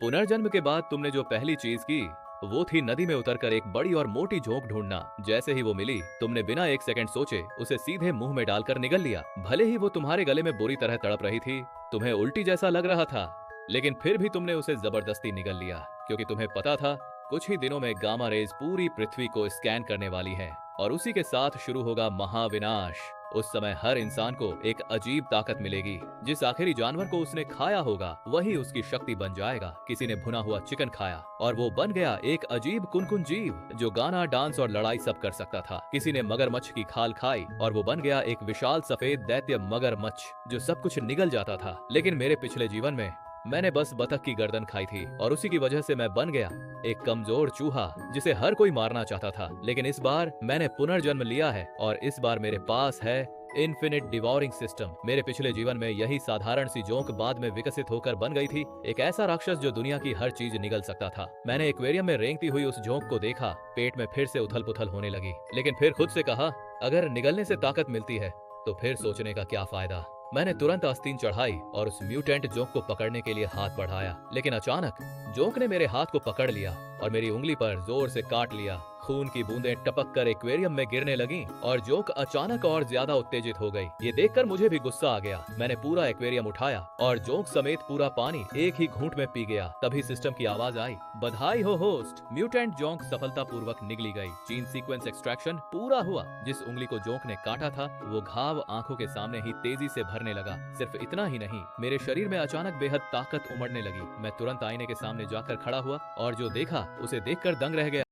पुनर्जन्म के बाद तुमने जो पहली चीज की वो थी नदी में उतरकर एक बड़ी और मोटी झोंक ढूंढना। जैसे ही वो मिली तुमने बिना एक सेकंड सोचे उसे सीधे मुंह में डालकर निगल लिया। भले ही वो तुम्हारे गले में बुरी तरह तड़प रही थी, तुम्हें उल्टी जैसा लग रहा था, लेकिन फिर भी तुमने उसे जबरदस्ती निगल लिया, क्योंकि तुम्हें पता था कुछ ही दिनों में गामा रेज पूरी पृथ्वी को स्कैन करने वाली है और उसी के साथ शुरू होगा महाविनाश। उस समय हर इंसान को एक अजीब ताकत मिलेगी। जिस आखिरी जानवर को उसने खाया होगा वही उसकी शक्ति बन जाएगा। किसी ने भुना हुआ चिकन खाया और वो बन गया एक अजीब कुनकुन जीव जो गाना, डांस और लड़ाई सब कर सकता था। किसी ने मगरमच्छ की खाल खाई और वो बन गया एक विशाल सफेद दैत्य मगरमच्छ जो सब कुछ निगल जाता था। लेकिन मेरे पिछले जीवन में मैंने बस बतख की गर्दन खाई थी और उसी की वजह से मैं बन गया एक कमजोर चूहा जिसे हर कोई मारना चाहता था। लेकिन इस बार मैंने पुनर्जन्म लिया है और इस बार मेरे पास है इन्फिनिट डिवोरिंग सिस्टम। मेरे पिछले जीवन में यही साधारण सी जोंक बाद में विकसित होकर बन गई थी एक ऐसा राक्षस जो दुनिया की हर चीज निगल सकता था। मैंने एक्वेरियम में रेंगती हुई उस जोंक को देखा, पेट में फिर से उथल पुथल होने लगी, लेकिन फिर खुद से कहा अगर निगलने से ताकत मिलती है तो फिर सोचने का क्या फायदा। मैंने तुरंत आस्तीन चढ़ाई और उस म्यूटेंट जोंक को पकड़ने के लिए हाथ बढ़ाया, लेकिन अचानक जोंक ने मेरे हाथ को पकड़ लिया और मेरी उंगली पर जोर से काट लिया। खून की बूंदें टपक कर एक्वेरियम में गिरने लगीं और जोंक अचानक और ज्यादा उत्तेजित हो गई। ये देखकर मुझे भी गुस्सा आ गया। मैंने पूरा एक्वेरियम उठाया और जोंक समेत पूरा पानी एक ही घूंट में पी गया। तभी सिस्टम की आवाज आई, बधाई हो होस्ट, म्यूटेंट जोंक सफलतापूर्वक निगली गई। जीन सीक्वेंस एक्सट्रैक्शन पूरा हुआ। जिस उंगली को जोंक ने काटा था वो घाव आंखों के सामने ही तेजी से भरने लगा। सिर्फ इतना ही नहीं, मेरे शरीर में अचानक बेहद ताकत उमड़ने लगी। मैं तुरंत आईने के सामने जाकर खड़ा हुआ और जो देखा उसे देखकर दंग रह गया।